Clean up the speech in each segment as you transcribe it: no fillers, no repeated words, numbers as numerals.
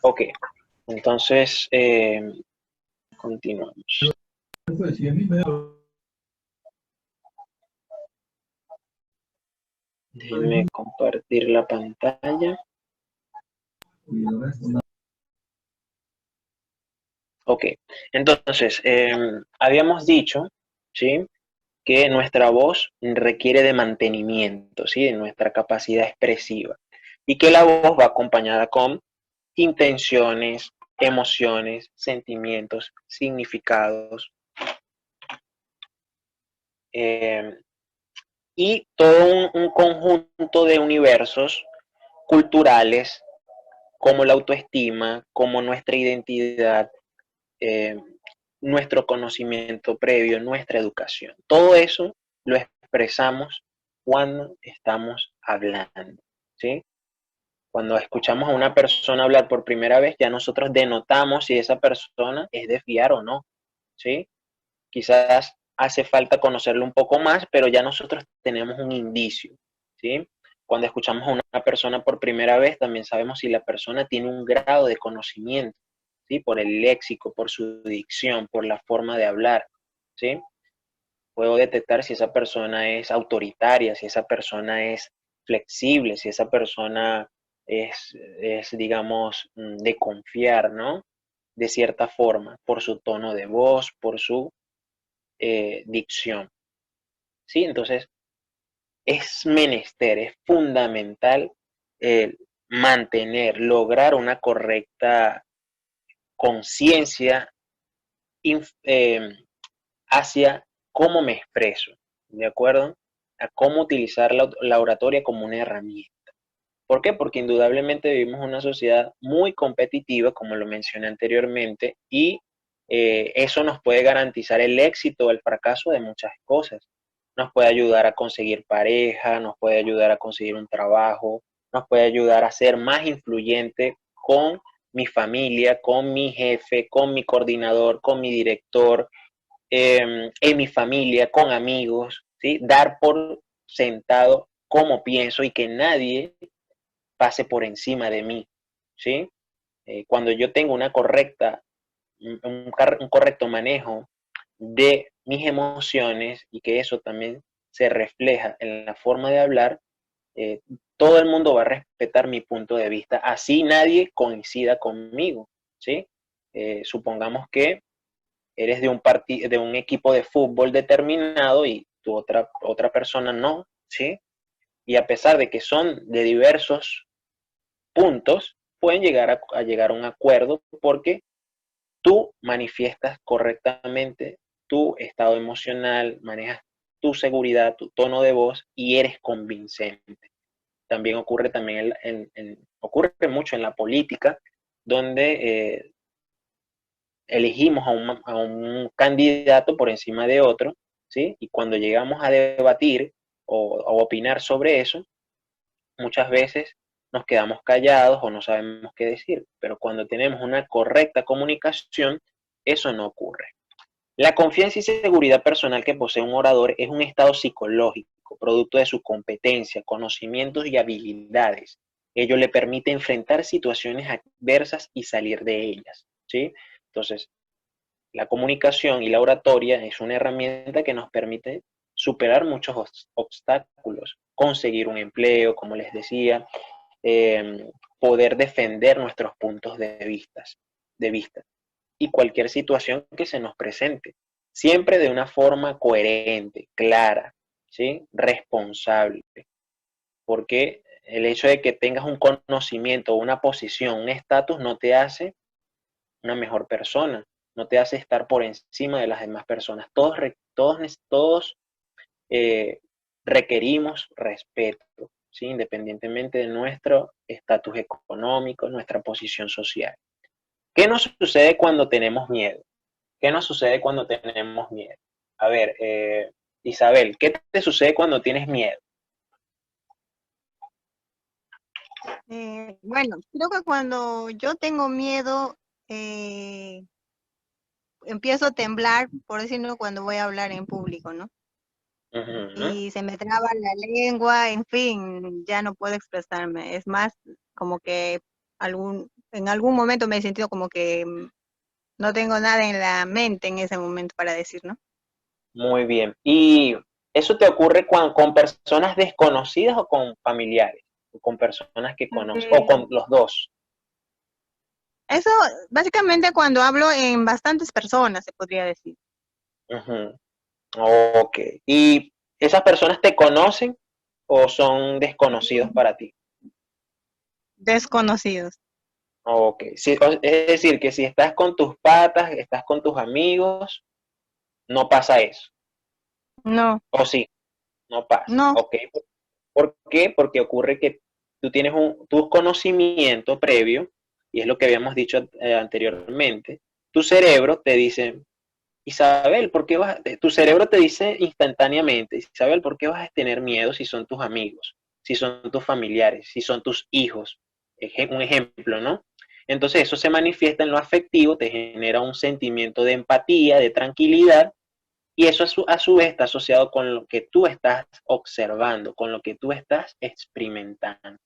Ok, entonces continuamos. Déjenme compartir la pantalla. Ok, entonces habíamos dicho, ¿sí?, que nuestra voz requiere de mantenimiento, ¿sí?, de nuestra capacidad expresiva, y que la voz va acompañada con intenciones, emociones, sentimientos, significados, eh, y todo un conjunto de universos culturales, como la autoestima, como nuestra identidad, eh, nuestro conocimiento previo, nuestra educación. Todo eso lo expresamos cuando estamos hablando, ¿sí? Cuando escuchamos a una persona hablar por primera vez, ya nosotros denotamos si esa persona es de fiar o no, ¿sí? Quizás hace falta conocerlo un poco más, pero ya nosotros tenemos un indicio, ¿sí? Cuando escuchamos a una persona por primera vez, también sabemos si la persona tiene un grado de conocimiento, ¿sí? Por el léxico, por su dicción, por la forma de hablar, ¿sí? Puedo detectar si esa persona es autoritaria, si esa persona es flexible, si esa persona digamos, de confiar, ¿no? De cierta forma, por su tono de voz, por su dicción, ¿sí? Entonces, es menester, es fundamental mantener, lograr una correcta conciencia eh, hacia cómo me expreso, ¿de acuerdo? A cómo utilizar la oratoria como una herramienta. ¿Por qué? Porque indudablemente vivimos una sociedad muy competitiva, como lo mencioné anteriormente, y eso nos puede garantizar el éxito o el fracaso de muchas cosas. Nos puede ayudar a conseguir pareja, nos puede ayudar a conseguir un trabajo, nos puede ayudar a ser más influyente con mi familia, con mi jefe, con mi coordinador, con mi director, en mi familia, con amigos, ¿sí? Dar por sentado cómo pienso y que nadie pase por encima de mí, ¿sí? Cuando yo tengo un correcto manejo de mis emociones y que eso también se refleja en la forma de hablar, eh, todo el mundo va a respetar mi punto de vista, así nadie coincida conmigo, ¿sí? Supongamos que eres de un equipo de fútbol determinado y tu otra persona no, ¿sí? Y a pesar de que son de diversos puntos, pueden llegar a llegar a un acuerdo porque tú manifiestas correctamente tu estado emocional, manejas tu seguridad, tu tono de voz y eres convincente. También ocurre también ocurre mucho en la política, donde elegimos a un candidato por encima de otro, ¿sí? Y cuando llegamos a debatir o opinar sobre eso, muchas veces nos quedamos callados o no sabemos qué decir, pero cuando tenemos una correcta comunicación, eso no ocurre. La confianza y seguridad personal que posee un orador es un estado psicológico, producto de su competencia, conocimientos y habilidades. Ello le permite enfrentar situaciones adversas y salir de ellas, ¿sí? Entonces, la comunicación y la oratoria es una herramienta que nos permite superar muchos obstáculos, conseguir un empleo, como les decía, poder defender nuestros puntos de vista y cualquier situación que se nos presente, siempre de una forma coherente, clara, ¿sí? Responsable, porque el hecho de que tengas un conocimiento, una posición, un estatus no te hace una mejor persona, no te hace estar por encima de las demás personas. Todos eh, requerimos respeto, ¿sí? Independientemente de nuestro estatus económico, nuestra posición social. ¿Qué nos sucede cuando tenemos miedo? ¿Qué nos sucede cuando tenemos miedo? A ver, Isabel, ¿qué te sucede cuando tienes miedo? Bueno, creo que cuando yo tengo miedo, empiezo a temblar, por decirlo, cuando voy a hablar en público, ¿no? Uh -huh. Y se me traba la lengua, en fin, ya no puedo expresarme. Es más, como que en algún momento me he sentido como que no tengo nada en la mente en ese momento para decir, ¿no? Muy bien. ¿Y eso te ocurre con personas desconocidas o con familiares? ¿O con personas que conoces? ¿O con Eh, los dos? Eso, básicamente cuando hablo en bastantes personas, se podría decir. Ujú. Ok. ¿Y esas personas te conocen o son desconocidos para ti? Desconocidos. Ok. Sí, es decir, que si estás con tus patas, estás con tus amigos, no pasa eso. No, O sí, no pasa. no. Ok. ¿Por qué? Porque ocurre que tú tienes tu conocimiento previo, y es lo que habíamos dicho anteriormente, tu cerebro te dice, Isabel, ¿por qué tu cerebro te dice instantáneamente, Isabel, ¿por qué vas a tener miedo si son tus amigos, si son tus familiares, si son tus hijos? Un ejemplo, ¿no? Entonces eso se manifiesta en lo afectivo, te genera un sentimiento de empatía, de tranquilidad, y eso a su vez está asociado con lo que tú estás observando, con lo que tú estás experimentando.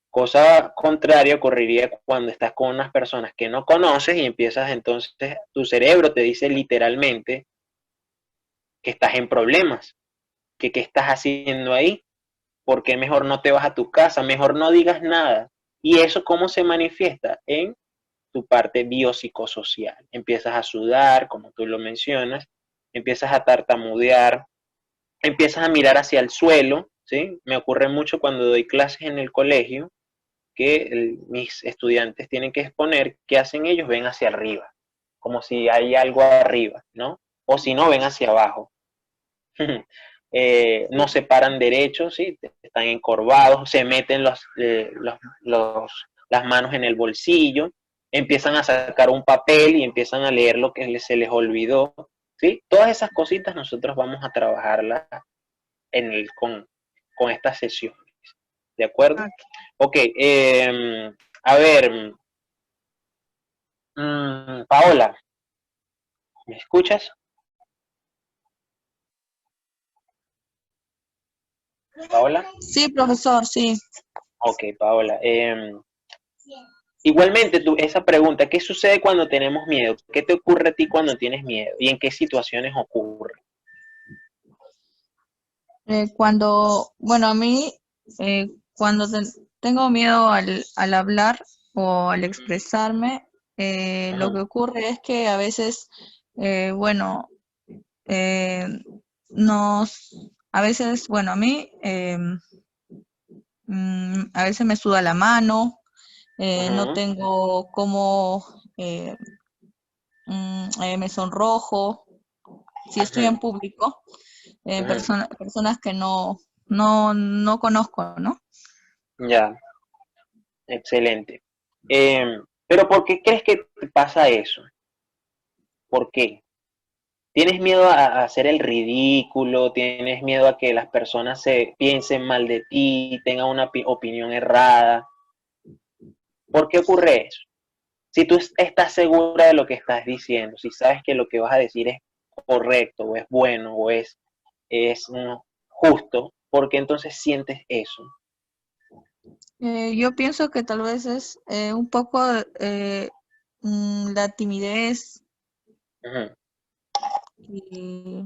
Cosa contraria ocurriría cuando estás con unas personas que no conoces y empiezas entonces, tu cerebro te dice literalmente que estás en problemas, que qué estás haciendo ahí, por qué mejor no te vas a tu casa, mejor no digas nada. ¿Y eso cómo se manifiesta? En tu parte biopsicosocial. Empiezas a sudar, como tú lo mencionas, empiezas a tartamudear, empiezas a mirar hacia el suelo, ¿sí? Me ocurre mucho cuando doy clases en el colegio, que mis estudiantes tienen que exponer, ¿qué hacen ellos? Ven hacia arriba, como si hay algo arriba, ¿no? O si no, ven hacia abajo. No se paran derechos, ¿sí? Están encorvados, se meten las manos en el bolsillo, empiezan a sacar un papel y empiezan a leer lo que se les olvidó, ¿sí? Todas esas cositas nosotros vamos a trabajarlas con estas sesiones, ¿de acuerdo? Ok. Ok, a ver, Paola, ¿me escuchas? Paola, Sí, profesor, sí. ok, Paola. Igualmente, esa pregunta, ¿qué sucede cuando tenemos miedo? ¿Qué te ocurre a ti cuando tienes miedo? ¿Y en qué situaciones ocurre? Bueno, a mí, cuando tengo miedo al hablar o al expresarme, lo Ajá, que ocurre es que a veces, bueno, eh, a veces, bueno, a mí, a veces me suda la mano, no ajá, tengo cómo, me sonrojo, si estoy en ajá, público, ajá. personas que no conozco, ¿no? Ya, excelente. Pero ¿por qué crees que te pasa eso? ¿Por qué? ¿Tienes miedo a hacer el ridículo? ¿Tienes miedo a que las personas se piensen mal de ti, tengan una opinión errada? ¿Por qué ocurre eso? Si tú estás segura de lo que estás diciendo, si sabes que lo que vas a decir es correcto o es bueno o es justo, ¿por qué entonces sientes eso? Yo pienso que tal vez es un poco la timidez Ujú. y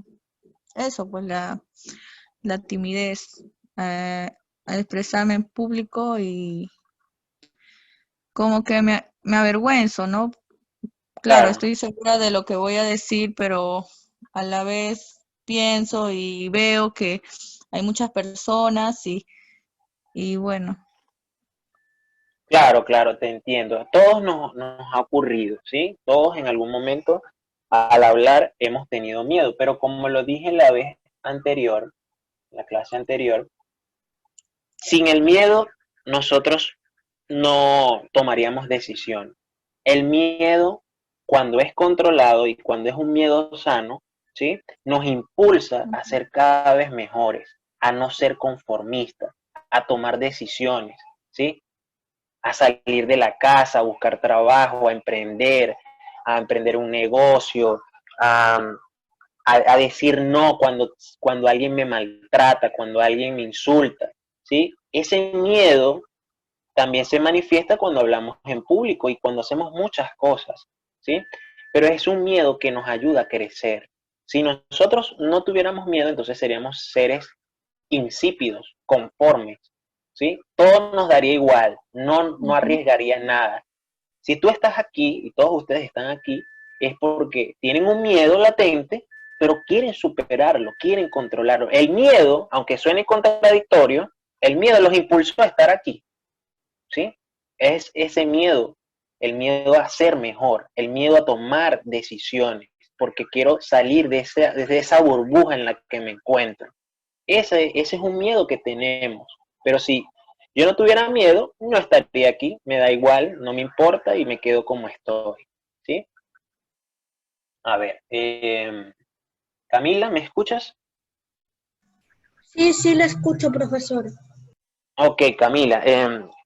eso, pues la timidez al expresarme en público y como que me avergüenzo, ¿no? Claro, Claro, estoy segura de lo que voy a decir, pero a la vez pienso y veo que hay muchas personas y bueno, claro, claro, te entiendo. A todos nos ha ocurrido, ¿sí? Todos en algún momento al hablar hemos tenido miedo, pero como lo dije la vez anterior, la clase anterior, sin el miedo nosotros no tomaríamos decisión. El miedo, cuando es controlado y cuando es un miedo sano, ¿sí? Nos impulsa a ser cada vez mejores, a no ser conformistas, a tomar decisiones, ¿sí? A salir de la casa, a buscar trabajo, a emprender un negocio, a, a decir no cuando alguien me maltrata, cuando alguien me insulta, ¿sí? Ese miedo también se manifiesta cuando hablamos en público y cuando hacemos muchas cosas, ¿sí? Pero es un miedo que nos ayuda a crecer. Si nosotros no tuviéramos miedo, entonces seríamos seres insípidos, conformes, ¿sí? Todo nos daría igual, no arriesgaría nada. Si tú estás aquí y todos ustedes están aquí, es porque tienen un miedo latente, pero quieren superarlo, quieren controlarlo. El miedo, aunque suene contradictorio, el miedo los impulsó a estar aquí, ¿sí? Es ese miedo, el miedo a ser mejor, el miedo a tomar decisiones, porque quiero salir de esa burbuja en la que me encuentro. Ese es un miedo que tenemos. Pero si yo no tuviera miedo, no estaría aquí, me da igual, no me importa y me quedo como estoy, ¿sí? A ver, Camila, ¿me escuchas? Sí, sí, la escucho, profesor. Ok, Camila,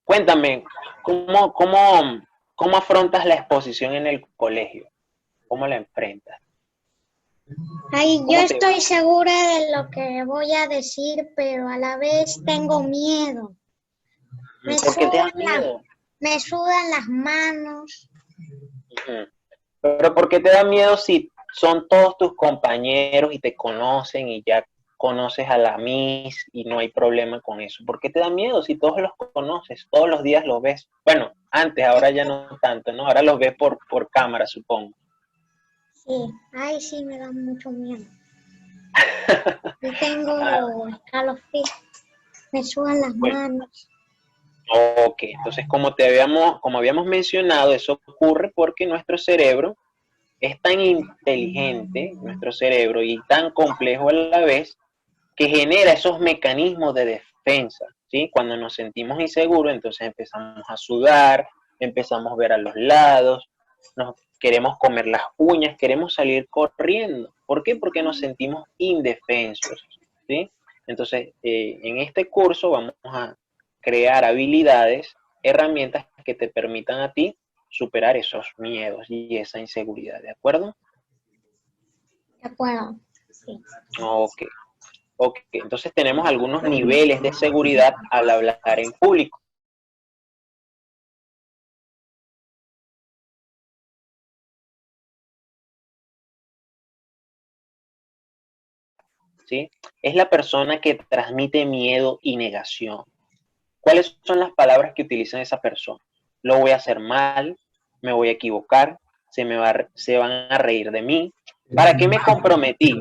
cuéntame, ¿cómo afrontas la exposición en el colegio? ¿Cómo la enfrentas? Ay, yo ¿Cómo te estoy segura de lo que voy a decir, pero a la vez tengo miedo. ¿Por qué te da miedo? Me sudan las manos. Ujú. Pero ¿por qué te da miedo si son todos tus compañeros y te conocen y ya conoces a la Miss y no hay problema con eso? ¿Por qué te da miedo si todos los conoces, todos los días los ves? Bueno, antes, ahora ya no tanto, ¿no? Ahora los ves por cámara, supongo. Sí, ay, sí, me da mucho miedo. Y tengo Ah, escalofríos, me sudan las bueno, manos. ok, entonces como habíamos mencionado, eso ocurre porque nuestro cerebro es tan inteligente, nuestro cerebro, y tan complejo a la vez, que genera esos mecanismos de defensa, ¿sí? Cuando nos sentimos inseguros, entonces empezamos a sudar, empezamos a ver a los lados, nos queremos comer las uñas, queremos salir corriendo. ¿Por qué? Porque nos sentimos indefensos, ¿sí? Entonces, en este curso vamos a crear habilidades, herramientas que te permitan a ti superar esos miedos y esa inseguridad, ¿de acuerdo? ¿De acuerdo? Sí. Ok. Ok, entonces tenemos algunos niveles de seguridad al hablar en público, ¿sí? Es la persona que transmite miedo y negación. ¿Cuáles son las palabras que utiliza esa persona? Lo voy a hacer mal, me voy a equivocar, se van a reír de mí. ¿Para qué me comprometí?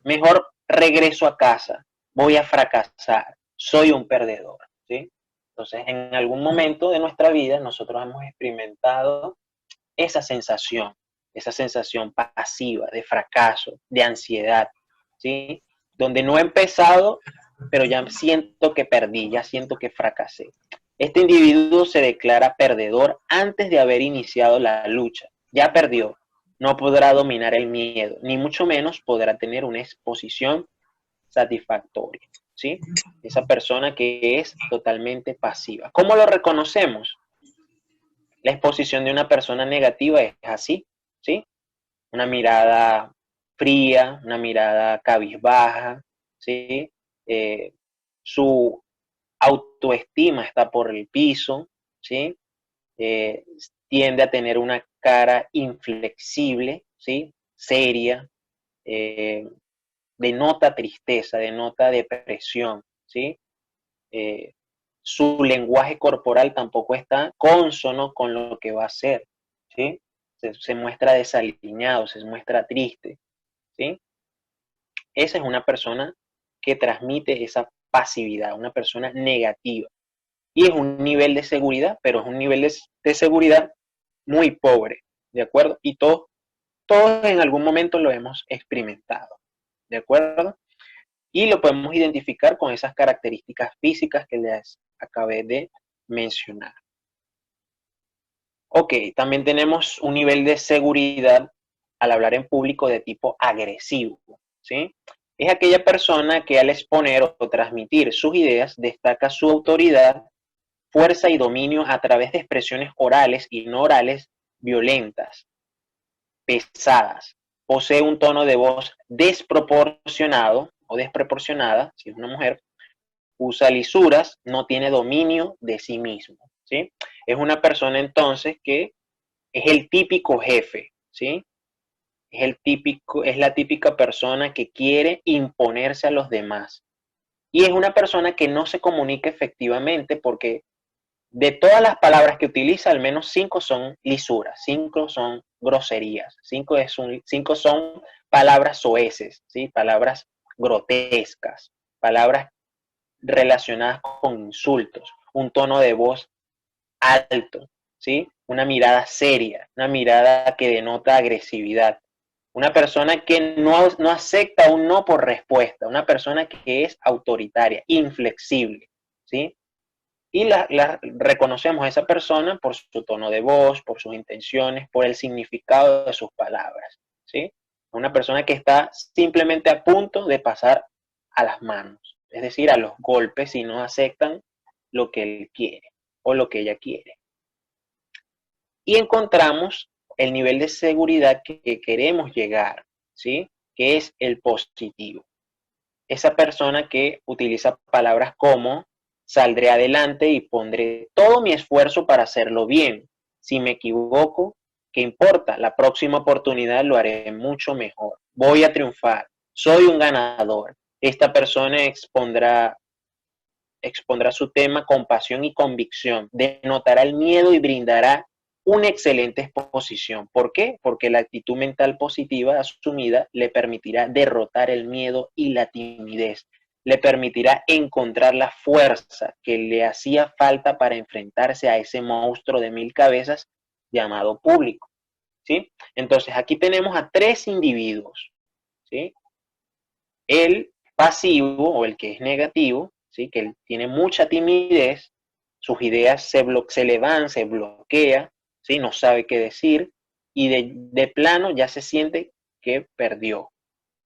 Mejor regreso a casa, voy a fracasar, soy un perdedor, ¿sí? Entonces, en algún momento de nuestra vida nosotros hemos experimentado esa sensación pasiva de fracaso, de ansiedad, ¿sí? Donde no he empezado, pero ya siento que perdí, ya siento que fracasé. Este individuo se declara perdedor antes de haber iniciado la lucha. Ya perdió. No podrá dominar el miedo, ni mucho menos podrá tener una exposición satisfactoria, ¿sí? Esa persona que es totalmente pasiva. ¿Cómo lo reconocemos? La exposición de una persona negativa es así, ¿sí? Una mirada fría, una mirada cabizbaja, ¿sí? Eh, su autoestima está por el piso, ¿sí? Eh, Tiende a tener una cara inflexible, ¿sí? Seria, eh, denota tristeza, denota depresión, ¿sí? Eh, Su lenguaje corporal tampoco está consono con lo que va a hacer, ¿sí? Se muestra desalineado, se muestra triste, ¿sí? Esa es una persona que transmite esa pasividad, una persona negativa. Y es un nivel de seguridad, pero es un nivel de seguridad muy pobre, ¿de acuerdo? Y todos en algún momento lo hemos experimentado, ¿de acuerdo? Y lo podemos identificar con esas características físicas que les acabé de mencionar. Ok, también tenemos un nivel de seguridad al hablar en público de tipo agresivo, ¿sí? Es aquella persona que al exponer o transmitir sus ideas destaca su autoridad, fuerza y dominio a través de expresiones orales y no orales violentas, pesadas. Posee un tono de voz desproporcionado o desproporcionada, si es una mujer, usa lisuras, no tiene dominio de sí mismo, ¿sí? Es una persona entonces que es el típico jefe, ¿sí? Es la típica persona que quiere imponerse a los demás. Y es una persona que no se comunica efectivamente porque de todas las palabras que utiliza, al menos 5 son lisuras, 5 son groserías, 5 son palabras soeces, ¿sí? Palabras grotescas, palabras relacionadas con insultos, un tono de voz alto, ¿sí? Una mirada seria, una mirada que denota agresividad. Una persona que no acepta un no por respuesta, una persona que es autoritaria, inflexible, ¿sí? Y reconocemos a esa persona por su tono de voz, por sus intenciones, por el significado de sus palabras, ¿sí? Una persona que está simplemente a punto de pasar a las manos, es decir, a los golpes si no aceptan lo que él quiere o lo que ella quiere. Y encontramos el nivel de seguridad que queremos llegar, ¿sí? Que es el positivo. Esa persona que utiliza palabras como saldré adelante y pondré todo mi esfuerzo para hacerlo bien. Si me equivoco, ¿qué importa? La próxima oportunidad lo haré mucho mejor. Voy a triunfar. Soy un ganador. Esta persona expondrá su tema con pasión y convicción, denotará el miedo y brindará una excelente exposición. ¿Por qué? Porque la actitud mental positiva asumida le permitirá derrotar el miedo y la timidez, le permitirá encontrar la fuerza que le hacía falta para enfrentarse a ese monstruo de 1000 cabezas llamado público, ¿sí? Entonces aquí tenemos a 3 individuos, ¿sí? El pasivo o el que es negativo, ¿sí? Que él tiene mucha timidez, sus ideas se le van, se bloquea, ¿sí? No sabe qué decir y de plano ya se siente que perdió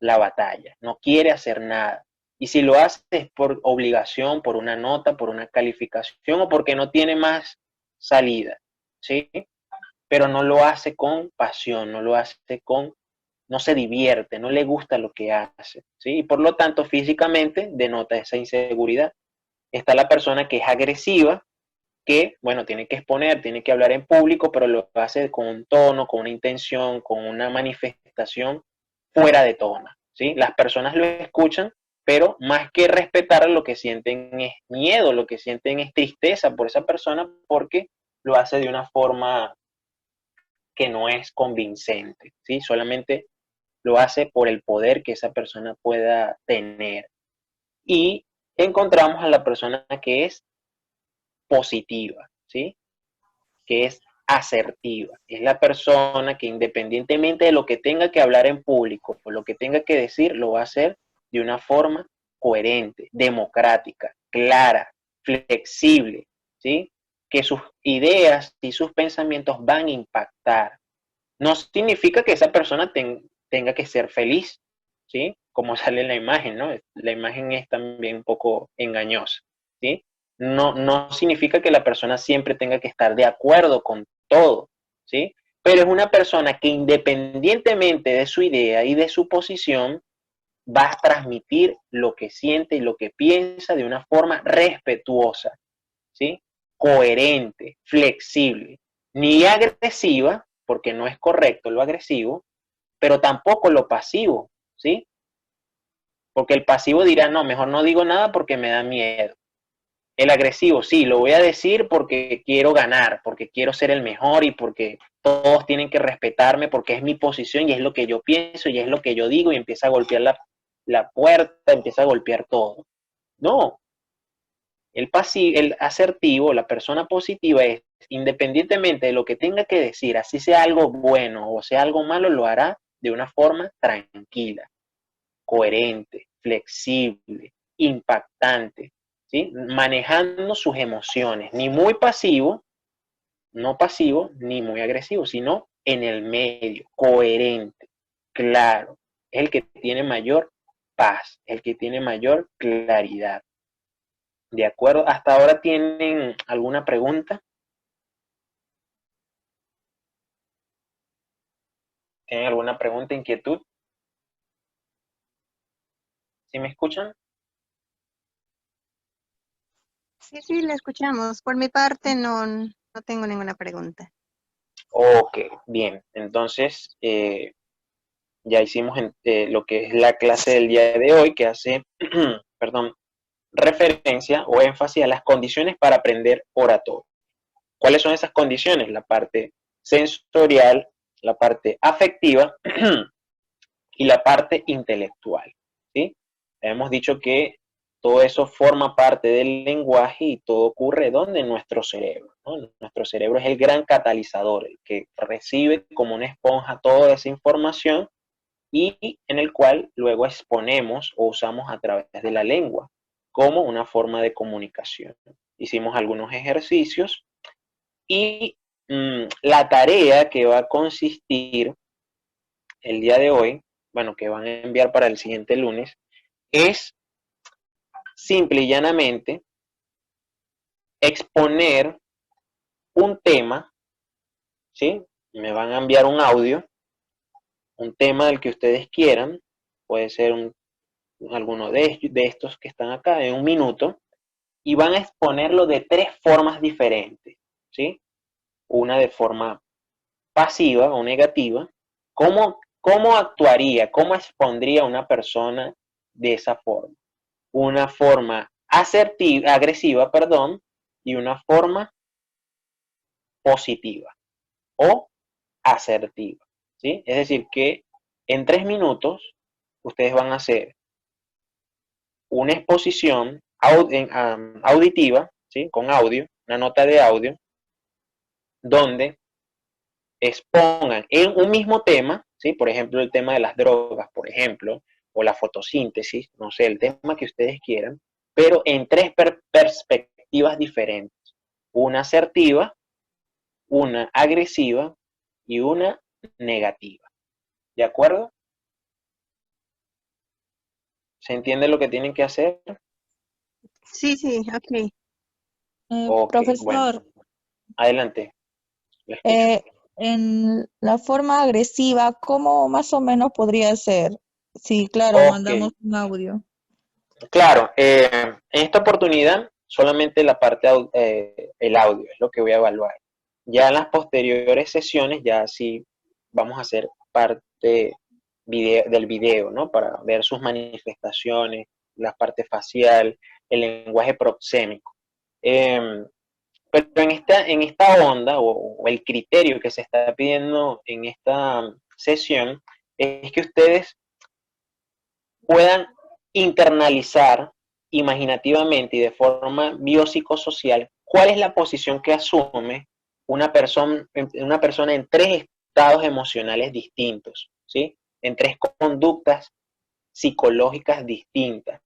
la batalla, no quiere hacer nada. Y si lo hace es por obligación, por una nota, por una calificación o porque no tiene más salida, ¿sí? Pero no lo hace con pasión, no se divierte, no le gusta lo que hace, ¿sí? Y por lo tanto, físicamente denota esa inseguridad. Está la persona que es agresiva, que, bueno, tiene que exponer, tiene que hablar en público, pero lo hace con un tono, con una intención, con una manifestación fuera de tono, ¿sí? Las personas lo escuchan, pero más que respetar, lo que sienten es miedo, lo que sienten es tristeza por esa persona porque lo hace de una forma que no es convincente, ¿sí? Solamente lo hace por el poder que esa persona pueda tener. Y encontramos a la persona que es positiva, ¿sí? Que es asertiva. Es la persona que independientemente de lo que tenga que hablar en público o lo que tenga que decir, lo va a hacer de una forma coherente, democrática, clara, flexible, ¿sí? Que sus ideas y sus pensamientos van a impactar. No significa que esa persona tenga que ser feliz, ¿sí? Como sale en la imagen, ¿no? La imagen es también un poco engañosa, ¿sí? No significa que la persona siempre tenga que estar de acuerdo con todo, ¿sí? Pero es una persona que independientemente de su idea y de su posición, va a transmitir lo que siente y lo que piensa de una forma respetuosa, ¿sí? Coherente, flexible, ni agresiva, porque no es correcto lo agresivo, pero tampoco lo pasivo, ¿sí? Porque el pasivo dirá, no, mejor no digo nada porque me da miedo. El agresivo, sí, lo voy a decir porque quiero ganar, porque quiero ser el mejor y porque todos tienen que respetarme porque es mi posición y es lo que yo pienso y es lo que yo digo y empieza a golpear la puerta, empieza a golpear todo. No, el asertivo, la persona positiva es, independientemente de lo que tenga que decir, así sea algo bueno o sea algo malo, lo hará de una forma tranquila, coherente, flexible, impactante, ¿sí? Manejando sus emociones, ni muy pasivo, no pasivo, ni muy agresivo, sino en el medio, coherente, claro, es el que tiene mayor paz, el que tiene mayor claridad. ¿De acuerdo? ¿Hasta ahora tienen alguna pregunta? ¿Tienen alguna pregunta, inquietud? ¿Sí me escuchan? Sí, sí, la escuchamos. Por mi parte no tengo ninguna pregunta. Ok, bien. Entonces, ya hicimos lo que es la clase del día de hoy, que hace, perdón, referencia o énfasis a las condiciones para aprender oratoria. ¿Cuáles son esas condiciones? La parte sensorial, la parte afectiva y la parte intelectual, ¿sí? Hemos dicho que todo eso forma parte del lenguaje y todo ocurre ¿dónde? En nuestro cerebro, ¿no? Nuestro cerebro es el gran catalizador, el que recibe como una esponja toda esa información y en el cual luego exponemos o usamos a través de la lengua como una forma de comunicación. Hicimos algunos ejercicios y la tarea que va a consistir el día de hoy, bueno, que van a enviar para el siguiente lunes, es simple y llanamente exponer un tema, ¿sí? Me van a enviar un audio, un tema del que ustedes quieran, puede ser alguno de estos que están acá en un minuto, y van a exponerlo de tres formas diferentes, ¿sí? Una de forma pasiva o negativa. ¿Cómo actuaría, cómo expondría una persona de esa forma? Una forma asertiva, agresiva, perdón, y una forma positiva o asertiva, ¿sí? Es decir, que en 3 minutos ustedes van a hacer una exposición auditiva, ¿sí? Con audio, una nota de audio, donde expongan en un mismo tema, ¿sí? Por ejemplo, el tema de las drogas, por ejemplo, o la fotosíntesis, no sé, el tema que ustedes quieran, pero en tres perspectivas diferentes. Una asertiva, una agresiva y una negativa. ¿De acuerdo? ¿Se entiende lo que tienen que hacer? Sí, sí, ok. Ok, bueno, Profesor, adelante, lo escucho. eh, en la forma agresiva, ¿cómo más o menos podría ser? Sí, claro, Ok, mandamos un audio. claro, en esta oportunidad solamente la parte, el audio es lo que voy a evaluar. Ya en las posteriores sesiones, ya sí vamos a hacer parte del video, ¿no? Para ver sus manifestaciones, la parte facial, el lenguaje proxémico. Eh, pero en esta onda, o el criterio que se está pidiendo en esta sesión, es que ustedes puedan internalizar imaginativamente y de forma biopsicosocial cuál es la posición que asume una persona en tres estados emocionales distintos, ¿sí? En tres conductas psicológicas distintas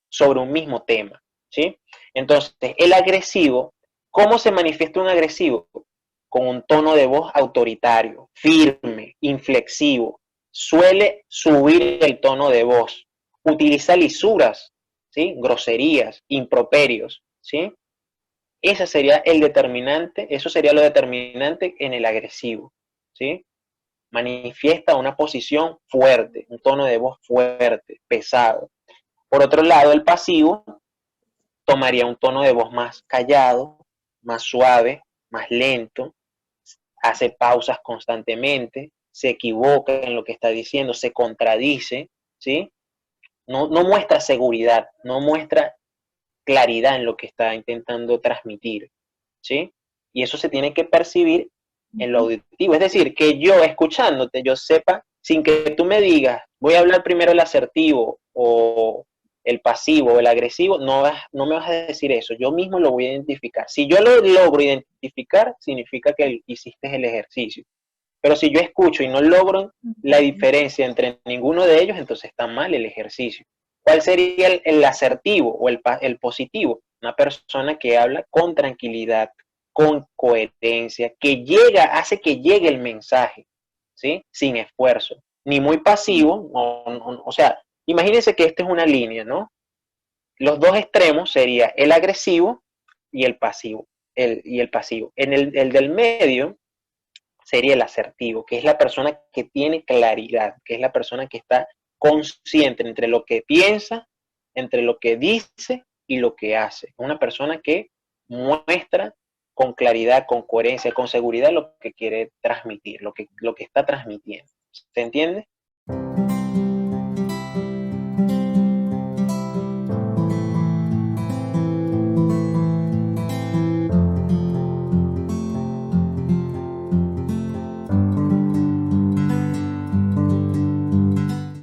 sobre un mismo tema, ¿sí? Entonces, el agresivo, ¿cómo se manifiesta un agresivo? Con un tono de voz autoritario, firme, inflexivo, suele subir el tono de voz, utiliza lisuras, ¿sí? Groserías, improperios, ¿sí? Ese sería el determinante, eso sería lo determinante en el agresivo, ¿sí? Manifiesta una posición fuerte, un tono de voz fuerte, pesado. Por otro lado, el pasivo tomaría un tono de voz más callado, más suave, más lento, hace pausas constantemente, se equivoca en lo que está diciendo, se contradice, ¿sí? No muestra seguridad, no muestra claridad en lo que está intentando transmitir, ¿sí? Y eso se tiene que percibir en lo auditivo. Es decir, que yo escuchándote, yo sepa, sin que tú me digas, voy a hablar primero el asertivo o el pasivo o el agresivo, no me vas a decir eso. Yo mismo lo voy a identificar. Si yo lo logro identificar, significa que hiciste el ejercicio. Pero si yo escucho y no logro la diferencia entre ninguno de ellos, entonces está mal el ejercicio. ¿Cuál sería el asertivo o el positivo? Una persona que habla con tranquilidad, con coherencia, que hace que llegue el mensaje, ¿sí? Sin esfuerzo, ni muy pasivo, o sea, imagínense que esta es una línea, ¿no? Los dos extremos sería el agresivo y el pasivo, y el pasivo. En el del medio sería el asertivo, que es la persona que tiene claridad, que es la persona que está consciente entre lo que piensa, entre lo que dice y lo que hace. Una persona que muestra con claridad, con coherencia, con seguridad lo que quiere transmitir, lo que está transmitiendo. ¿Se entiende?